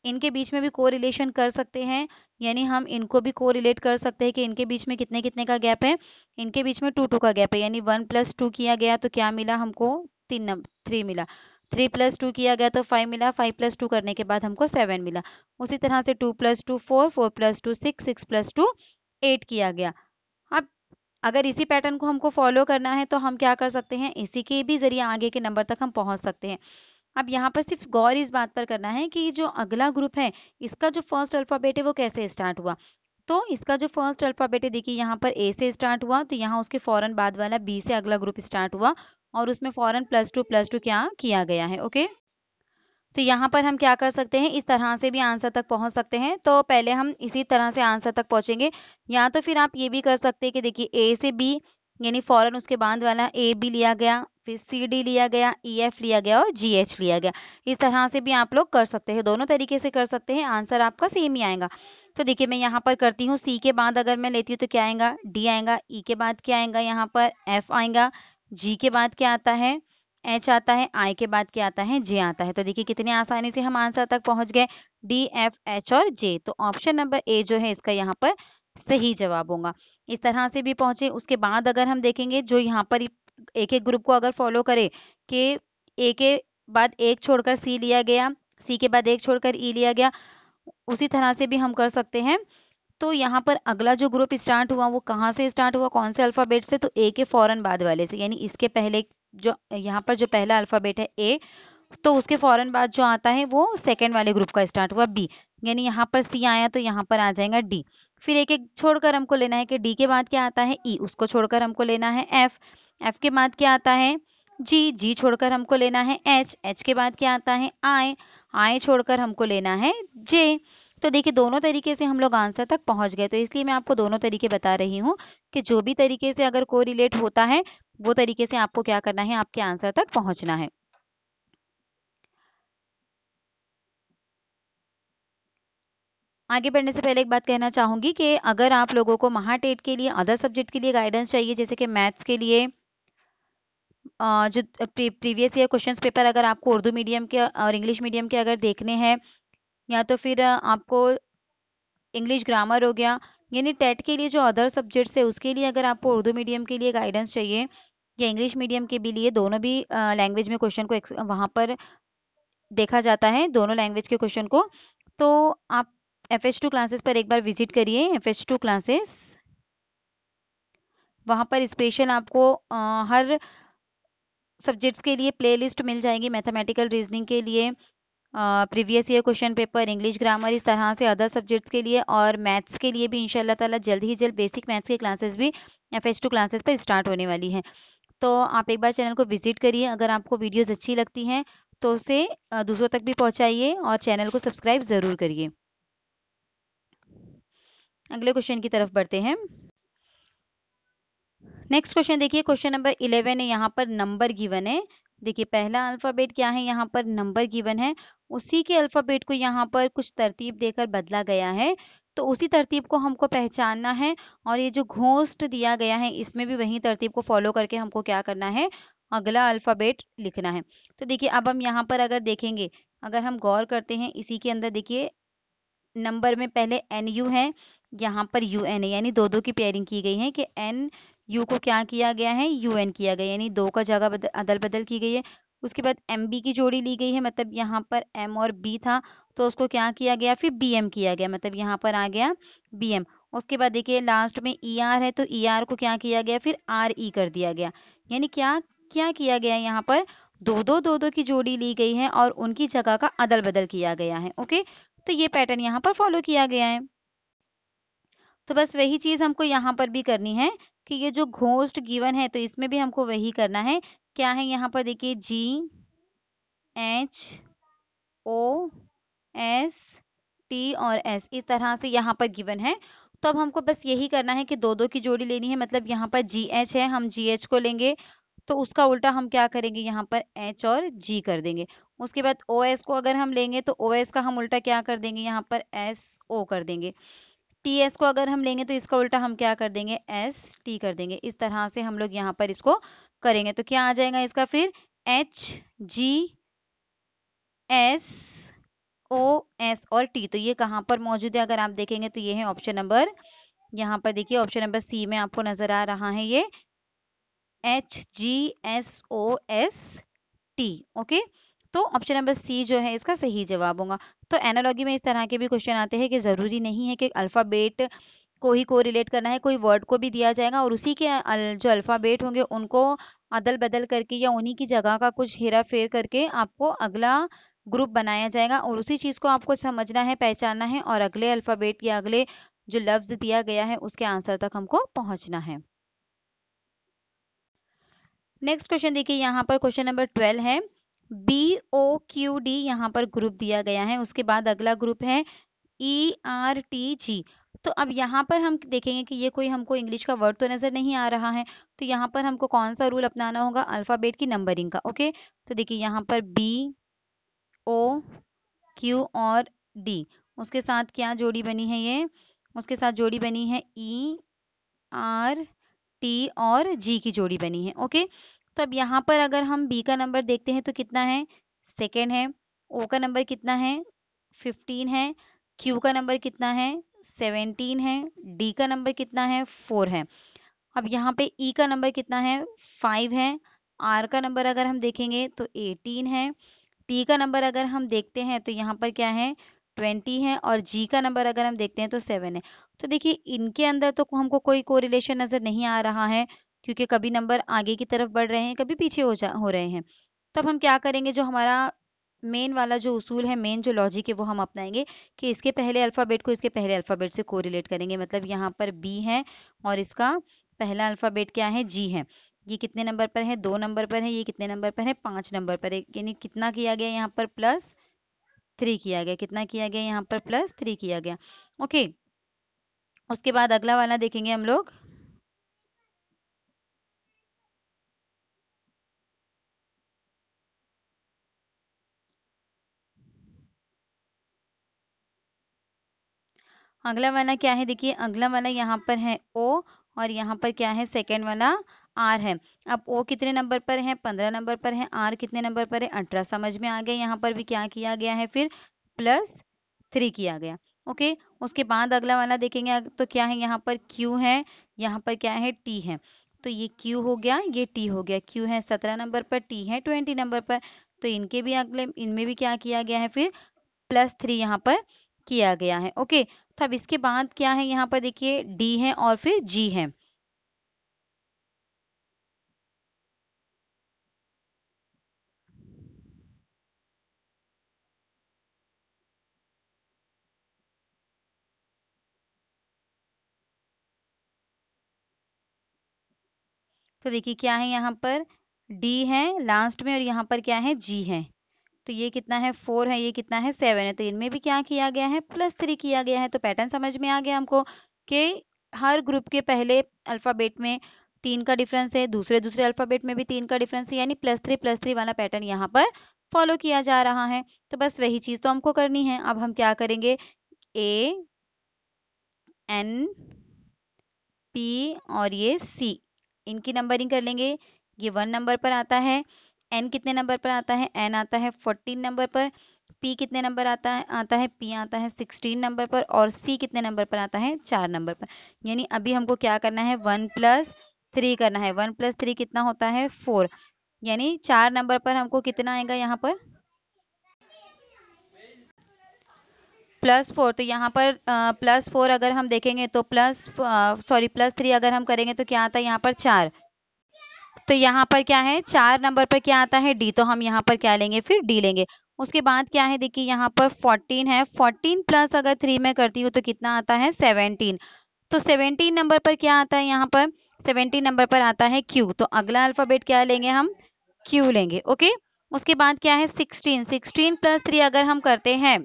इनके बीच में भी कोरिलेशन कर सकते हैं, यानी हम इनको भी कोरिलेट कर सकते हैं कि इनके बीच में कितने कितने का गैप है। इनके बीच में 2 2 का गैप है, यानी 1 + 2 किया गया तो क्या मिला हमको, 3 मिला। 3 + 2 किया गया तो 5 मिला। 5 + 2 करने के बाद हमको 7 मिला। उसी तरह से 2 + 2 4, 4 + 2 6, 6 + 2 8 किया गया। अब अगर इसी पैटर्न को हमको फॉलो करना है तो हम क्या कर सकते हैं, इसी के भी जरिए आगे के नंबर तक हम पहुंच सकते हैं। अब यहाँ पर सिर्फ गौर इस बात पर करना है कि जो अगला ग्रुप है इसका जो फर्स्ट अल्फाबेट है वो कैसे स्टार्ट हुआ। तो इसका जो फर्स्ट अल्फाबेट है, देखिए यहाँ पर ए से स्टार्ट हुआ तो यहाँ उसके फौरन बाद वाला बी से अगला ग्रुप स्टार्ट हुआ और उसमें फौरन +2 क्या किया गया है। ओके, तो यहाँ पर हम क्या कर सकते हैं, इस तरह से भी आंसर तक पहुंच सकते हैं। तो पहले हम इसी तरह से आंसर तक पहुंचेंगे। या तो फिर आप ये भी कर सकते हैं कि देखिए ए से बी, यानी फौरन उसके बाद वाला ए बी लिया गया, फिर सी डी लिया गया, ई एफ लिया गया और जी एच लिया गया। इस तरह से भी आप लोग कर सकते हैं, दोनों तरीके से कर सकते हैं, आंसर आपका सेम ही आएगा। तो देखिए मैं यहाँ पर करती हूँ, सी के बाद अगर मैं लेती हूँ तो क्या आएगा, डी आएगा, ई के बाद क्या आएगा, यहाँ पर एफ आएगा, जी के बाद क्या आता है, एच आता है, आई के बाद क्या आता है, जे आता है। तो देखिए कितने आसानी से हम आंसर तक पहुंच गए, डी एफ एच और जे। तो ऑप्शन नंबर ए जो है इसका यहाँ पर सही जवाब होगा। इस तरह से भी पहुंचे। उसके बाद अगर हम देखेंगे जो यहाँ पर एक एक ग्रुप को अगर फॉलो करे कि ए के बाद एक छोड़कर सी लिया गया, सी के बाद एक छोड़कर ई लिया गया, उसी तरह से भी हम कर सकते हैं। तो यहाँ पर अगला जो ग्रुप स्टार्ट हुआ वो कहाँ से स्टार्ट हुआ, कौन से अल्फाबेट से, तो ए के फौरन बाद वाले से, यानी इसके पहले जो यहाँ पर जो पहला अल्फाबेट है ए, तो उसके फौरन बाद जो आता है वो सेकंड वाले ग्रुप का स्टार्ट हुआ बी, यानी यहाँ पर सी आया तो यहाँ पर आ जाएगा डी। फिर एक एक छोड़कर हमको लेना है कि डी के बाद क्या आता है ई, उसको छोड़कर हमको लेना है एफ, एफ के बाद क्या आता है जी, जी छोड़कर हमको लेना है एच, एच के बाद क्या आता है आई, आई छोड़कर हमको लेना है जे। तो देखिए दोनों तरीके से हम लोग आंसर तक पहुंच गए। तो इसलिए मैं आपको दोनों तरीके बता रही हूँ कि जो भी तरीके से अगर कोरिलेट होता है वो तरीके से आपको क्या करना है, आपके आंसर तक पहुंचना है। आगे बढ़ने से पहले एक बात कहना चाहूंगी कि अगर आप लोगों को महाटेट के लिए, अदर सब्जेक्ट के लिए गाइडेंस चाहिए, जैसे कि मैथ्स के लिए जो प्रीवियस ईयर क्वेश्चंस पेपर अगर आपको उर्दू मीडियम के और इंग्लिश मीडियम के अगर देखने हैं, या तो फिर आपको इंग्लिश ग्रामर हो गया, यानी टेट के लिए जो अदर सब्जेक्ट्स है उसके लिए अगर आपको उर्दू मीडियम के लिए गाइडेंस चाहिए, या इंग्लिश मीडियम के भी लिए, दोनों भी लैंग्वेज में क्वेश्चन को वहाँ पर देखा जाता है, दोनों लैंग्वेज के क्वेश्चन को। तो आप FH2 क्लासेस पर एक बार विजिट करिए, FH2 क्लासेस। वहाँ पर स्पेशल आपको हर सब्जेक्ट्स के लिए प्लेलिस्ट मिल जाएगी, मैथमेटिकल रीजनिंग के लिए, previous year question paper, English grammar, इस तरह से अदर सब्जेक्ट्स के लिए, और मैथ्स के लिए भी इंशाल्लाह ताला जल्द ही जल्द बेसिक मैथ्स की क्लासेस भी FH2 क्लासेस पर स्टार्ट होने वाली हैं। तो आप एक बार चैनल को विजिट करिए। अगर आपको वीडियोस अच्छी लगती हैं तो उसे दूसरों तक भी पहुंचाइए और चैनल को सब्सक्राइब ज़रूर करिए। अगले क्वेश्चन की तरफ बढ़ते हैं। नेक्स्ट क्वेश्चन देखिए, क्वेश्चन नंबर 11 है, यहाँ पर नंबर गिवन है। देखिए पहला अल्फ़ाबेट क्या है, यहाँ पर नंबर गिवन है, उसी के अल्फ़ाबेट को यहाँ पर कुछ तरतीब देकर बदला गया है। तो उसी तरतीब को हमको पहचानना है, और ये जो घोस्ट दिया गया है इसमें भी वही तरतीब को फॉलो करके हमको क्या करना है, अगला अल्फ़ाबेट लिखना है। तो देखिए अब हम यहाँ पर अगर देखेंगे, अगर हम गौर करते हैं इसी के अंदर, देखिए नंबर में पहले NU है, यहाँ पर UN है, यानी दो दो की पेयरिंग की गई है कि NU को क्या किया गया है, UN किया गया, यानी दो का जगह अदल बदल की गई है। उसके बाद MB की जोड़ी ली गई है, मतलब यहाँ पर M और B था तो उसको क्या किया गया, फिर BM किया गया, मतलब यहाँ पर आ गया BM। उसके बाद देखिए लास्ट में ER है, तो ER को क्या किया गया, फिर RE कर दिया गया। यानी क्या क्या किया गया है, यहाँ पर दो दो की जोड़ी ली गई है और उनकी जगह का अदल बदल किया गया है। ओके, तो ये पैटर्न यहाँ पर फॉलो किया गया है। तो बस वही चीज हमको यहाँ पर भी करनी है कि ये जो घोस्ट गिवन है तो इसमें भी हमको वही करना है। क्या है यहाँ पर, देखिए GHOST और S इस तरह से यहाँ पर गिवन है। तो अब हमको बस यही करना है कि दो दो की जोड़ी लेनी है, मतलब यहाँ पर GH है, हम GH को लेंगे तो उसका उल्टा हम क्या करेंगे, यहाँ पर H और G कर देंगे। उसके बाद OS को अगर हम लेंगे तो OS का हम उल्टा क्या कर देंगे, यहाँ पर SO कर देंगे। TS को अगर हम लेंगे तो इसका उल्टा हम क्या कर देंगे, ST कर देंगे। इस तरह से हम लोग यहाँ पर इसको करेंगे तो क्या आ जाएगा इसका, फिर HGSOS और T। तो ये कहाँ पर मौजूद है, अगर आप देखेंगे तो ये है ऑप्शन नंबर, यहाँ पर देखिए ऑप्शन नंबर C में आपको नजर आ रहा है ये HGSOST। ओके, तो ऑप्शन नंबर C जो है इसका सही जवाब होगा। तो एनालॉजी में इस तरह के भी क्वेश्चन आते हैं कि जरूरी नहीं है कि अल्फाबेट को ही कोरिलेट करना है, कोई वर्ड को भी दिया जाएगा और उसी के जो अल्फाबेट होंगे उनको अदल बदल करके या उन्हीं की जगह का कुछ हेरा फेर करके आपको अगला ग्रुप बनाया जाएगा, और उसी चीज को आपको समझना है, पहचानना है, और अगले अल्फाबेट या अगले जो लफ्ज दिया गया है उसके आंसर तक हमको पहुंचना है। नेक्स्ट क्वेश्चन देखिए, यहाँ पर क्वेश्चन नंबर 12 है, BOQD यहाँ पर ग्रुप दिया गया है, उसके बाद अगला ग्रुप है ERTG। तो अब यहाँ पर हम देखेंगे कि ये कोई हमको इंग्लिश का वर्ड तो नजर नहीं आ रहा है, तो यहाँ पर हमको कौन सा रूल अपनाना होगा, अल्फाबेट की नंबरिंग का। ओके, तो देखिए यहाँ पर BOQ और D, उसके साथ क्या जोड़ी बनी है, ये उसके साथ जोड़ी बनी है ERT और G की जोड़ी बनी है। ओके, तो अब यहाँ पर अगर हम B का नंबर देखते हैं तो कितना है, सेकेंड है। O का नंबर कितना है, 15 है। Q का नंबर कितना है, 17 है। D का नंबर कितना है, 4 है। अब यहाँ पे E का नंबर कितना है, 5 है। R का नंबर अगर हम देखेंगे तो 18 है। T का नंबर अगर हम देखते हैं तो यहाँ पर क्या है, 20 है, और G का नंबर अगर हम देखते हैं तो 7 है। तो देखिए इनके अंदर तो हमको कोई कोरिलेशन नजर नहीं आ रहा है, क्योंकि कभी नंबर आगे की तरफ बढ़ रहे हैं, कभी पीछे हो रहे हैं। तो अब हम क्या करेंगे, जो हमारा मेन वाला जो उसूल है, मेन जो लॉजिक है वो हम अपनाएंगे कि इसके पहले अल्फाबेट को इसके पहले अल्फाबेट से कोरिलेट करेंगे। मतलब यहाँ पर B है और इसका पहला अल्फाबेट क्या है, G है। ये कितने नंबर पर है, 2 नंबर पर है। ये कितने नंबर पर है, 5 नंबर पर है। यानी कितना किया गया यहाँ पर, +3 किया गया। कितना किया गया यहाँ पर, +3 किया गया। ओके, उसके बाद अगला वाला देखेंगे हम लोग। अगला वाला क्या है, देखिए अगला वाला यहाँ पर है O, और यहाँ पर क्या है, सेकेंड वाला R है। अब O कितने नंबर पर है, 15 नंबर पर है। R कितने नंबर पर है, 18। समझ में आ गया, यहाँ पर भी क्या किया गया है, फिर +3 किया गया। ओके, उसके बाद अगला वाला देखेंगे तो क्या है, यहाँ पर Q है, यहाँ पर क्या है, T है। तो ये Q हो गया, ये T हो गया। Q है 17 नंबर पर, T है 20 नंबर पर। तो इनके भी अगले इनमें भी क्या किया गया है, फिर +3 यहाँ पर किया गया है। ओके, तो अब इसके बाद क्या है यहाँ पर, देखिए D है और फिर G है। तो देखिए क्या है यहाँ पर, D है लास्ट में और यहाँ पर क्या है, G है। तो ये कितना है, 4 है, ये कितना है, 7 है। तो इनमें भी क्या किया गया है, +3 किया गया है। तो पैटर्न समझ में आ गया हमको कि हर ग्रुप के पहले अल्फाबेट में 3 का डिफरेंस है, दूसरे दूसरे अल्फाबेट में भी 3 का डिफरेंस है, यानी +3 वाला पैटर्न यहाँ पर फॉलो किया जा रहा है। तो बस वही चीज़ तो हमको करनी है। अब हम क्या करेंगे, A, N, P और ये C, इनकी नंबरिंग कर लेंगे। ये 1 नंबर पर आता है। N कितने नंबर पर आता है, N आता है 14 नंबर पर। P कितने नंबर आता है P आता है 16 नंबर पर। और C कितने नंबर पर आता है, 4 नंबर पर। यानी अभी हमको क्या करना है, 1 + 3 करना है। 1 + 3 कितना होता है, 4। यानी 4 नंबर पर हमको कितना आएगा यहाँ पर, +4। तो यहाँ पर +4 अगर हम देखेंगे तो +3 अगर हम करेंगे तो क्या आता है यहाँ पर, 4। तो यहाँ पर क्या है, 4 नंबर पर क्या आता है, D। तो हम यहाँ पर क्या लेंगे, फिर D लेंगे। उसके बाद क्या है, देखिए यहाँ पर 14 है। 14 प्लस अगर 3 में करती हूँ तो कितना आता है, 17। तो 17 नंबर पर क्या आता है यहाँ पर, 17 नंबर पर आता है Q। तो अगला अल्फाबेट क्या लेंगे हम, Q लेंगे। ओके, उसके बाद क्या है, 16। 16 + 3 अगर हम करते हैं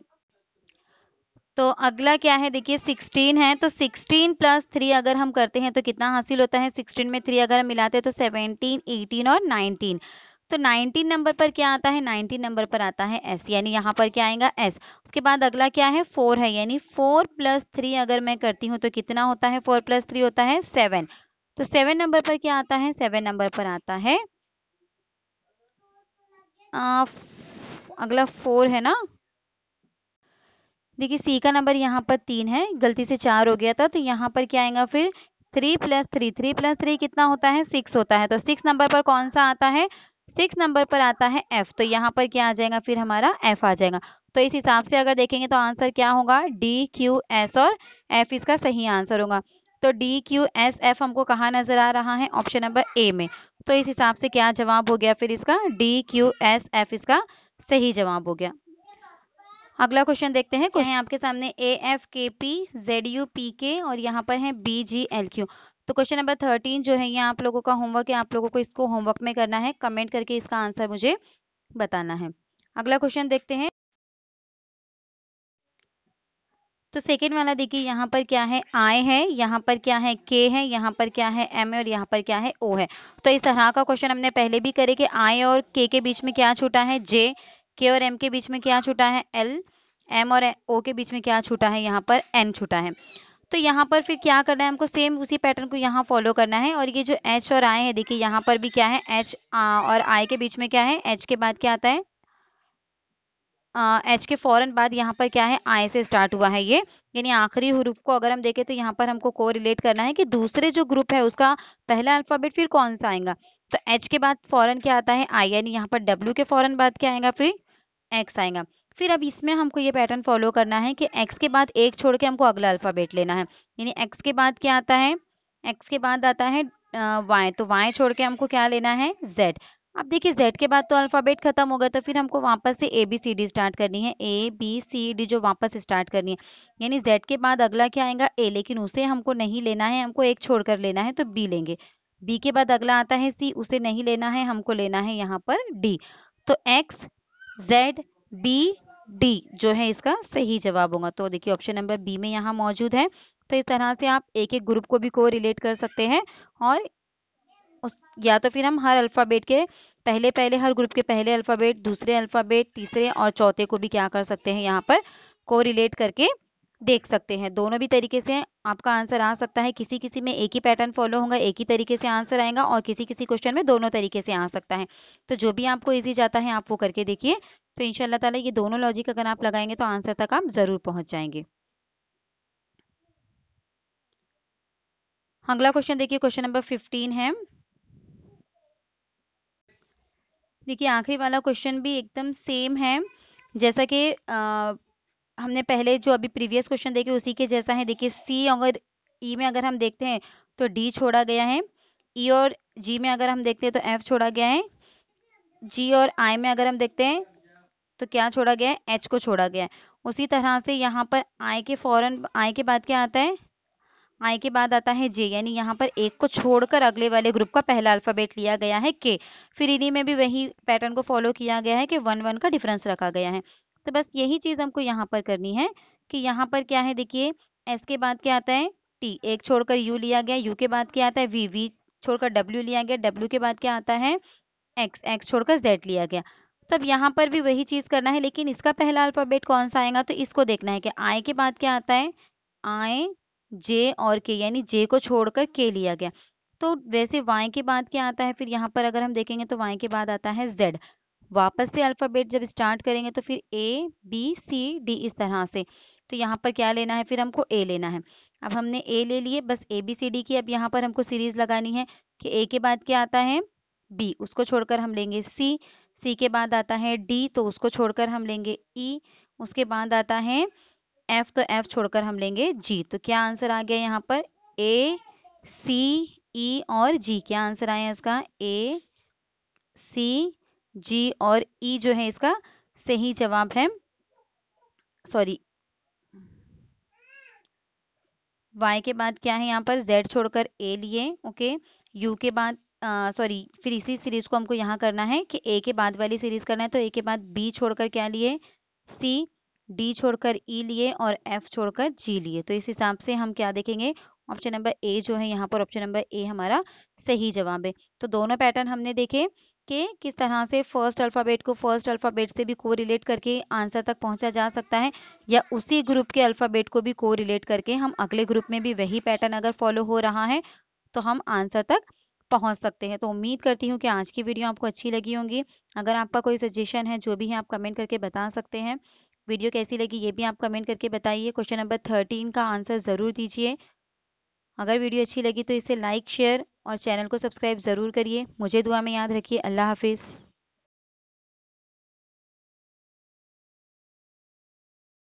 तो अगला क्या है, देखिए 16 है। तो 16 + 3 अगर हम करते हैं तो कितना हासिल होता है, 16 में 3 अगर हम मिलाते हैं तो 17, 18 और 19। तो 19 नंबर पर क्या आता है, 19 नंबर पर आता है S, यानी यहाँ पर क्या आएगा, S। उसके बाद अगला क्या है, 4 है, यानी 4 + 3 अगर मैं करती हूँ तो कितना होता है, 4 + 3 होता है 7। तो 7 नंबर पर क्या आता है, 7 नंबर पर आता है अगला 4 है ना। देखिए सी का नंबर यहाँ पर 3 है, गलती से 4 हो गया था। तो यहाँ पर क्या आएगा, फिर 3 + 3, 3 + 3 कितना होता है, 6 होता है। तो 6 नंबर पर कौन सा आता है, 6 नंबर पर आता है F। तो यहाँ पर क्या आ जाएगा, फिर हमारा F आ जाएगा। तो इस हिसाब से अगर देखेंगे तो आंसर क्या होगा, D, Q, S और F इसका सही आंसर होगा। तो D, Q, S, F हमको कहाँ नजर आ रहा है, ऑप्शन नंबर A में। तो इस हिसाब से क्या जवाब हो गया, फिर इसका D, Q, S, F इसका सही जवाब हो गया। अगला क्वेश्चन देखते हैं। क्वेश्चन है आपके सामने, AFKP ZUPK और यहाँ पर है BGLQ। तो क्वेश्चन नंबर 13 जो है ये आप लोगों का होमवर्क है, आप लोगों को इसको होमवर्क में करना है, कमेंट करके इसका आंसर मुझे बताना है। अगला क्वेश्चन देखते हैं। तो सेकेंड वाला देखिए यहाँ पर क्या है, I है, यहाँ पर क्या है, K है, यहाँ पर क्या है, M है और यहाँ पर क्या है, O है। तो इस तरह का क्वेश्चन हमने पहले भी करे कि I और K के बीच में क्या छूटा है, J, K और M के बीच में क्या छूटा है, L, M और O के बीच में क्या छूटा है, यहाँ पर N छूटा है। तो यहाँ पर फिर क्या करना है हमको, सेम उसी पैटर्न को यहाँ फॉलो करना है। और ये जो H और I है, देखिए यहाँ पर भी क्या है, H और I के बीच में क्या है, H के बाद क्या आता है, एच के फौरन बाद यहाँ पर क्या है, आई से स्टार्ट हुआ है ये, यानी आखिरी हुरूफ को अगर हम देखें तो यहाँ पर हमको को रिलेट करना है कि दूसरे जो ग्रुप है उसका पहला अल्फाबेट फिर कौन सा आएगा। तो एच के बाद फौरन क्या आता है, आई, यानी यहाँ पर डब्ल्यू के फौरन बाद क्या आएगा, फिर एक्स आएगा। फिर अब इसमें हमको ये पैटर्न फॉलो करना है कि एक्स के बाद एक छोड़ के हमको अगला अल्फाबेट लेना है। यानी एक्स के बाद क्या आता है, एक्स के बाद आता है वाई, तो वाई छोड़ के हमको क्या लेना है, जेड। अब देखिए जेड के बाद तो अल्फाबेट खत्म हो गया, तो फिर हमको वापस से A B C D start करनी है, ए बी सी डी जो वापस स्टार्ट करनी है। यानी जेड के बाद अगला क्या आएगा, ए, लेकिन उसे हमको नहीं लेना है, हमको एक छोड़कर लेना है, तो बी लेंगे। बी के बाद अगला आता है सी, उसे नहीं लेना है, हमको लेना है यहाँ पर डी। तो एक्स, जेड, बी, डी जो है इसका सही जवाब होगा। तो देखिए ऑप्शन नंबर बी में यहाँ मौजूद है। तो इस तरह से आप एक एक ग्रुप को भी को रिलेट कर सकते हैं, और या तो फिर हम हर अल्फाबेट के पहले पहले हर ग्रुप के पहले अल्फाबेट, दूसरे अल्फाबेट, तीसरे और चौथे को भी क्या कर सकते हैं, यहाँ पर को रिलेट करके देख सकते हैं। दोनों भी तरीके से आपका आंसर आ सकता है। किसी किसी में एक ही पैटर्न फॉलो होगा, एक ही तरीके से आंसर आएगा, और किसी किसी क्वेश्चन में दोनों तरीके से आ सकता है। तो जो भी आपको इजी जाता है आप वो करके देखिए। तो इंशाल्लाह ताला ये दोनों लॉजिक अगर आप लगाएंगे तो आंसर तक आप जरूर पहुंच जाएंगे। अगला क्वेश्चन देखिए, क्वेश्चन नंबर 15 है। देखिए आखिरी वाला क्वेश्चन भी एकदम सेम है, जैसा कि हमने पहले जो अभी प्रीवियस क्वेश्चन देखे उसी के जैसा है। देखिए सी और ई में अगर हम देखते हैं तो डी छोड़ा गया है, ई और जी में अगर हम देखते हैं तो एफ छोड़ा गया है, जी और आई में अगर हम देखते हैं तो क्या छोड़ा गया है, एच को छोड़ा गया है। उसी तरह से यहाँ पर आई के फौरन आई के बाद क्या आता है, आई के बाद आता है जे, यानी यहाँ पर एक को छोड़कर अगले वाले ग्रुप का पहला अल्फाबेट लिया गया है के। फिर इन्हीं में भी वही पैटर्न को फॉलो किया गया है कि 1 1 का डिफरेंस रखा गया है। तो बस यही चीज हमको यहाँ पर करनी है कि यहाँ पर क्या है, देखिए एस के बाद क्या आता है टी, एक छोड़कर यू लिया गया, यू के बाद क्या आता है वी, वी छोड़कर डब्ल्यू लिया गया, डब्ल्यू के बाद क्या आता है एक्स, एक्स छोड़कर जेड लिया गया। तो अब यहाँ पर भी वही चीज करना है, लेकिन इसका पहला अल्फाबेट कौन सा आएगा, तो इसको देखना है कि आई के बाद क्या आता है, आई जे और के, यानी जे को छोड़कर के लिया गया। तो वैसे वाई के बाद क्या आता है, फिर यहाँ पर अगर हम देखेंगे तो वाई के बाद आता है जेड। वापस से अल्फाबेट जब स्टार्ट करेंगे तो फिर ए बी सी डी इस तरह से। तो यहाँ पर क्या लेना है, फिर हमको ए लेना है। अब हमने ए ले लिए, बस ए बी सी डी की अब यहाँ पर हमको सीरीज लगानी है कि ए के बाद क्या आता है बी, उसको छोड़कर हम लेंगे सी, सी के बाद आता है डी, तो उसको छोड़कर हम लेंगे ई, उसके बाद आता है एफ, तो एफ छोड़कर हम लेंगे जी। तो क्या आंसर आ गया यहाँ पर, ए सी ई और जी। क्या आंसर आया इसका, ए सी जी और ई जो है इसका सही जवाब है। सॉरी, y के बाद क्या है यहाँ पर z छोड़कर a लिए, ओके। u के बाद सॉरी, फिर इसी सीरीज को हमको यहाँ करना है कि a के बाद वाली सीरीज करना है, तो a के बाद b छोड़कर क्या लिए c, d छोड़कर e लिए और f छोड़कर g लिए। तो इस हिसाब से हम क्या देखेंगे, ऑप्शन नंबर ए जो है यहाँ पर ऑप्शन नंबर ए हमारा सही जवाब है। तो दोनों पैटर्न हमने देखे कि किस तरह से फर्स्ट अल्फाबेट को फर्स्ट अल्फाबेट से भी कोरिलेट करके आंसर तक पहुंचा जा सकता है, या उसी ग्रुप के अल्फाबेट को भी कोरिलेट करके हम अगले ग्रुप में भी वही पैटर्न अगर फॉलो हो रहा है तो हम आंसर तक पहुंच सकते हैं। तो उम्मीद करती हूँ कि आज की वीडियो आपको अच्छी लगी होंगी। अगर आपका कोई सजेशन है जो भी है आप कमेंट करके बता सकते हैं। वीडियो कैसी लगी ये भी आप कमेंट करके बताइए। क्वेश्चन नंबर 13 का आंसर ज़रूर दीजिए। अगर वीडियो अच्छी लगी तो इसे लाइक शेयर और चैनल को सब्सक्राइब ज़रूर करिए। मुझे दुआ में याद रखिए। अल्लाह हाफिज़।